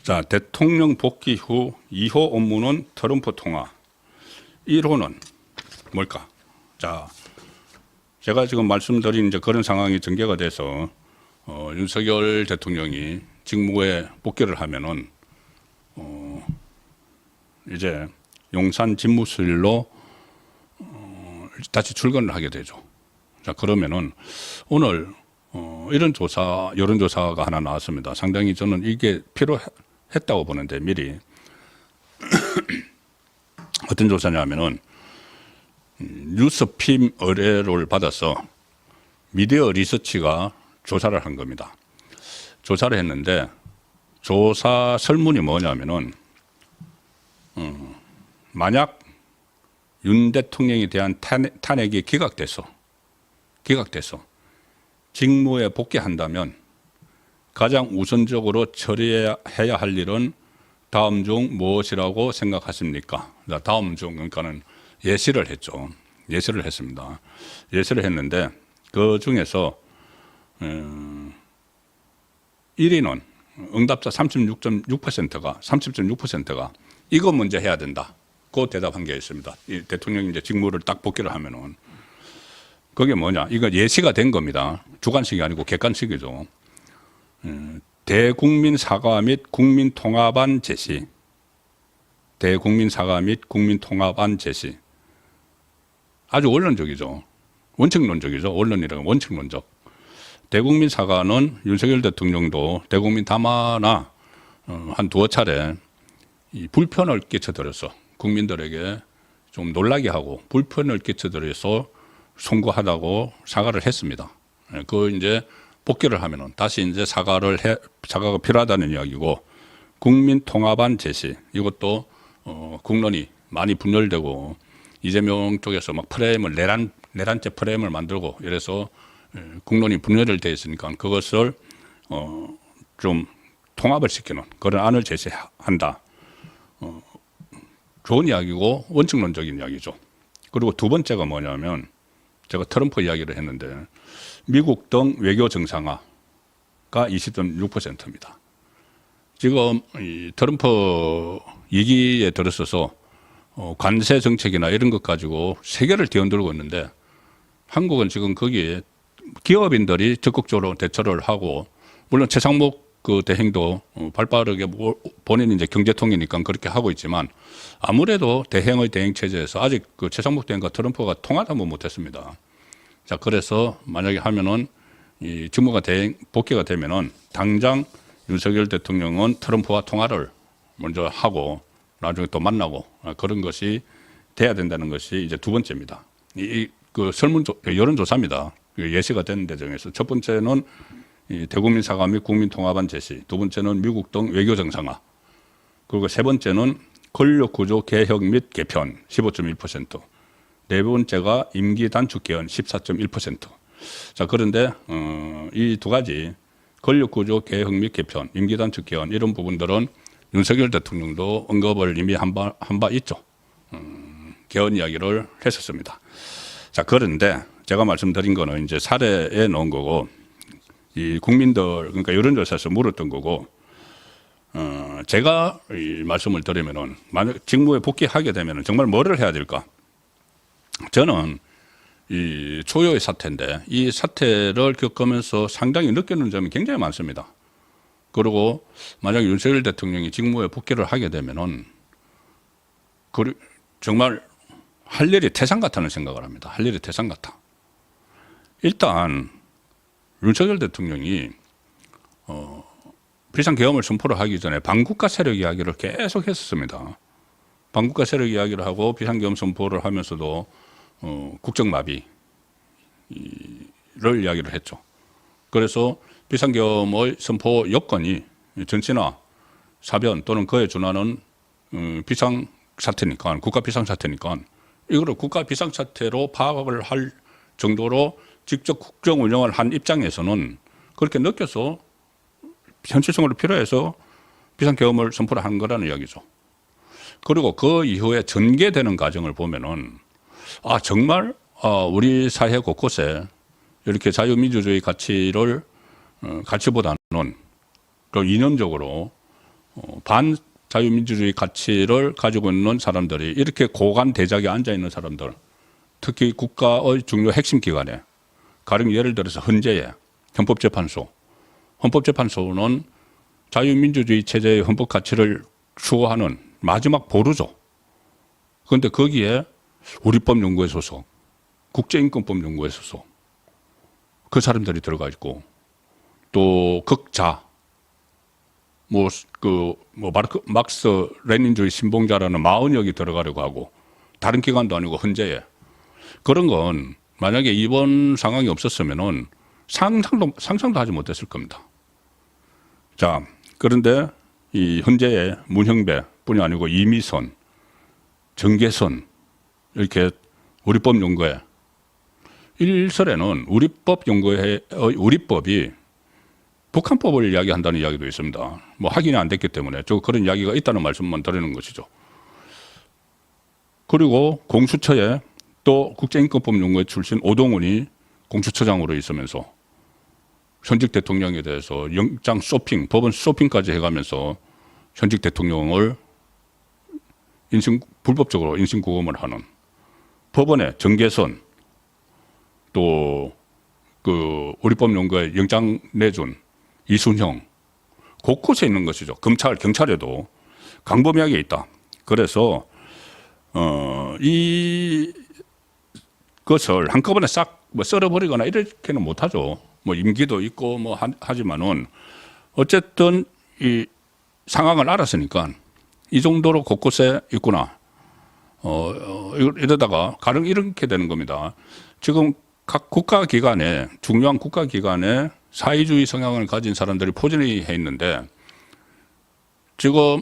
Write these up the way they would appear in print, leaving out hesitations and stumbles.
자, 대통령 복귀 후 2호 업무는 트럼프 통화. 1호는 뭘까? 자, 제가 지금 말씀드린 이제 그런 상황이 전개가 돼서 윤석열 대통령이 직무에 복귀를 하면은 이제 용산 집무실로 다시 출근을 하게 되죠. 자, 그러면은 오늘 이런 조사, 여론조사가 하나 나왔습니다. 상당히 저는 이게 필요했다고 보는데 미리 어떤 조사냐면은 뉴스핌 의뢰를 받아서 미디어 리서치가 조사를 한 겁니다. 조사를 했는데 조사 설문이 뭐냐면은 만약 윤 대통령에 대한 탄핵이 기각돼서 직무에 복귀한다면 가장 우선적으로 처리해야 할 일은 다음 중 무엇이라고 생각하십니까? 다음 중 그러니까는 예시를 했죠. 예시를 했습니다. 예시를 했는데 그 중에서 1위는 응답자 30.6%가 이거 먼저 해야 된다. 그 대답한 게 있습니다. 이 대통령이 이제 직무를 딱 복귀를 하면은 그게 뭐냐? 이거 예시가 된 겁니다. 주관식이 아니고 객관식이죠. 대국민 사과 및 국민 통합안 제시. 대국민 사과 및 국민 통합안 제시. 아주 원론적이죠. 원칙론적이죠. 원론이라는 원칙론적. 대국민 사과는 윤석열 대통령도 대국민 담화나 한 두어 차례 이 불편을 끼쳐드려서 국민들에게 좀 놀라게 하고 불편을 끼쳐드려서 송구하다고 사과를 했습니다. 그 이제 복귀를 하면은 다시 이제 사과가 필요하다는 이야기고 국민 통합안 제시 이것도 국론이 많이 분열되고 이재명 쪽에서 막 프레임을 내란죄 프레임을 만들고 이래서 국론이 분열돼 있으니까 그것을 좀 통합을 시키는 그런 안을 제시한다. 좋은 이야기고 원칙론적인 이야기죠. 그리고 두 번째가 뭐냐면 제가 트럼프 이야기를 했는데 미국 등 외교 정상화가 20.6%입니다. 지금 이 트럼프 2기에 들어서서 관세 정책이나 이런 것 가지고 세계를 뒤흔들고 있는데 한국은 지금 거기에 기업인들이 적극적으로 대처를 하고 물론 최상목 그 대행도 발빠르게 본인이 이제 경제통이니까 그렇게 하고 있지만 아무래도 대행의 대행 체제에서 아직 그 최상목 대행과 트럼프가 통하다 못했습니다. 자, 그래서 만약에 하면은 이 직무가 복귀가 되면은 당장 윤석열 대통령은 트럼프와 통화를 먼저 하고 나중에 또 만나고 그런 것이 돼야 된다는 것이 이제 두 번째입니다. 그 여론조사입니다. 예시가 된 대정에서 첫 번째는 이 대국민 사과 및 국민 통합안 제시, 두 번째는 미국 등 외교 정상화, 그리고 세 번째는 권력 구조 개혁 및 개편 15.1%, 네 번째가 임기 단축 개헌 14.1%. 자, 그런데 이 두 가지 권력 구조 개혁 및 개편, 임기 단축 개헌 이런 부분들은 윤석열 대통령도 언급을 이미 한 바 있죠. 개헌 이야기를 했었습니다. 자, 그런데 제가 말씀드린 거는 이제 사례에 넣은 거고 이 국민들 그러니까 여론조사에서 물었던 거고 제가 이 말씀을 드리면은 만약 직무에 복귀하게 되면은 정말 뭐를 해야 될까? 저는 이 초유의 사태인데 이 사태를 겪으면서 상당히 느끼는 점이 굉장히 많습니다. 그리고 만약 윤석열 대통령이 직무에 복귀를 하게 되면은 정말 할 일이 태산 같다는 생각을 합니다. 할 일이 태산 같아. 일단 윤석열 대통령이 비상계엄을 선포를 하기 전에 반국가 세력 이야기를 계속 했었습니다. 반국가 세력 이야기를 하고 비상계엄 선포를 하면서도 국정마비를 이야기를 했죠. 그래서 비상계엄의 선포 여건이 전치나 사변 또는 그에 준하는 비상사태니까 국가 비상사태니까 이거를 국가 비상사태로 파악을 할 정도로 직접 국정 운영을 한 입장에서는 그렇게 느껴서 현실성으로 필요해서 비상계엄을 선포를 한 거라는 이야기죠. 그리고 그 이후에 전개되는 과정을 보면은 정말 우리 사회 곳곳에 이렇게 자유민주주의 가치보다는 그 이념적으로 반자유민주주의 가치를 가지고 있는 사람들이 이렇게 고관 대작에 앉아 있는 사람들, 특히 국가의 중요 핵심 기관에, 가령 예를 들어서 헌재에 헌법재판소는 자유민주주의 체제의 헌법 가치를 추구하는 마지막 보루죠. 그런데 거기에 우리법연구회 소속, 국제인권법연구회 소속 그 사람들이 들어가 있고, 또 극자, 막스 레닌주의 신봉자라는 마흔역이 들어가려고 하고, 다른 기관도 아니고 헌재에. 그런 건 만약에 이번 상황이 없었으면은 상상도 하지 못했을 겁니다. 자, 그런데 이 헌재에 문형배뿐이 아니고 이미선, 정계선 이렇게 우리법연구회, 일설에는 우리법연구회의 우리법이 북한법을 이야기한다는 이야기도 있습니다. 뭐 확인이 안 됐기 때문에 그런 이야기가 있다는 말씀만 드리는 것이죠. 그리고 공수처에 또 국제인권법연구회 출신 오동훈이 공수처장으로 있으면서 현직 대통령에 대해서 영장 쇼핑, 법원 쇼핑까지 해가면서 현직 대통령을 불법적으로 인신구금을 하는, 법원의 정계선, 또 우리법연구회 영장 내준 이순형, 곳곳에 있는 것이죠. 경찰에도 광범위하게 있다. 그래서 이 것을 한꺼번에 싹 썰어버리거나 이렇게는 못하죠. 뭐 임기도 있고 뭐 하지만은 어쨌든 이 상황을 알았으니까 이 정도로 곳곳에 있구나. 이러다가 가령 이렇게 되는 겁니다. 지금 각 국가기관에, 중요한 국가기관에 사회주의 성향을 가진 사람들이 포진해 있는데, 지금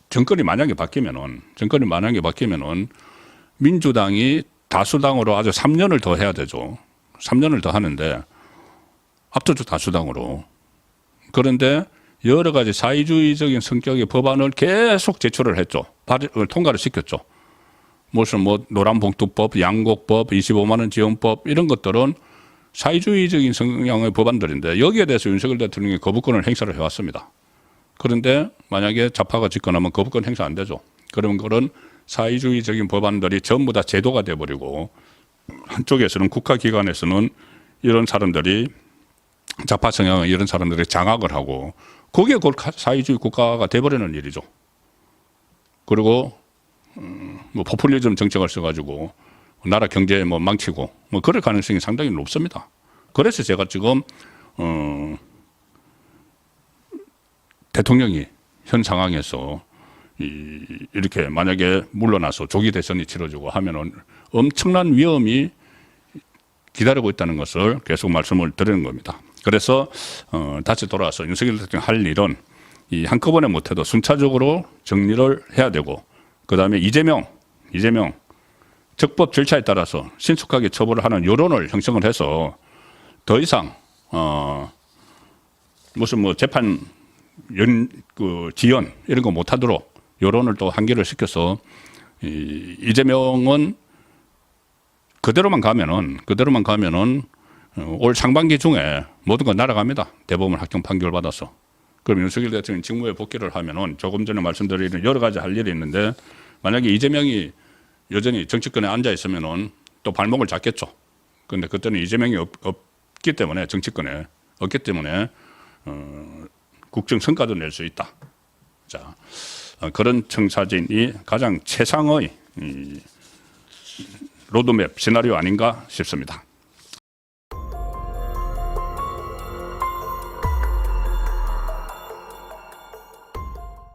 정권이 만약에 바뀌면은 민주당이 다수당으로 아주 3년을 더 해야 되죠. 3년을 더 하는데 압도적 다수당으로. 그런데 여러 가지 사회주의적인 성격의 법안을 계속 제출을 했죠. 통과를 시켰죠. 무슨 노란봉투법, 양곡법, 25만 원 지원법 이런 것들은 사회주의적인 성향의 법안들인데 여기에 대해서 윤석열 대통령이 거부권을 행사를 해왔습니다. 그런데 만약에 좌파가 집권하면 거부권 행사 안 되죠. 그런 거는 사회주의적인 법안들이 전부 다 제도가 돼버리고, 한쪽에서는 국가기관에서는 이런 사람들이, 좌파 성향의 이런 사람들이 장악을 하고, 그게 곧 사회주의 국가가 돼버리는 일이죠. 그리고 포퓰리즘 정책을 써가지고 나라 경제 망치고 그럴 가능성이 상당히 높습니다. 그래서 제가 지금 대통령이 현 상황에서 이렇게 만약에 물러나서 조기 대선이 치러지고 하면은 엄청난 위험이 기다리고 있다는 것을 계속 말씀을 드리는 겁니다. 그래서 다시 돌아와서 윤석열 대통령 할 일은 이 한꺼번에 못해도 순차적으로 정리를 해야 되고, 그 다음에 이재명 적법 절차에 따라서 신속하게 처벌을 하는 여론을 형성을 해서 더 이상 무슨 재판 지연 이런 거 못하도록 여론을 또 한계를 시켜서 이재명은 그대로만 가면은 올 상반기 중에 모든 건 날아갑니다. 대법원 합격 판결 받아서. 그럼 윤석열 대통령이 직무에 복귀를 하면은 조금 전에 말씀드리는 여러 가지 할 일이 있는데, 만약에 이재명이 여전히 정치권에 앉아 있으면은 또 발목을 잡겠죠. 그런데 그때는 이재명이 없기 때문에, 정치권에 없기 때문에 국정 성과도 낼 수 있다. 자, 그런 청사진이 가장 최상의 로드맵 시나리오 아닌가 싶습니다.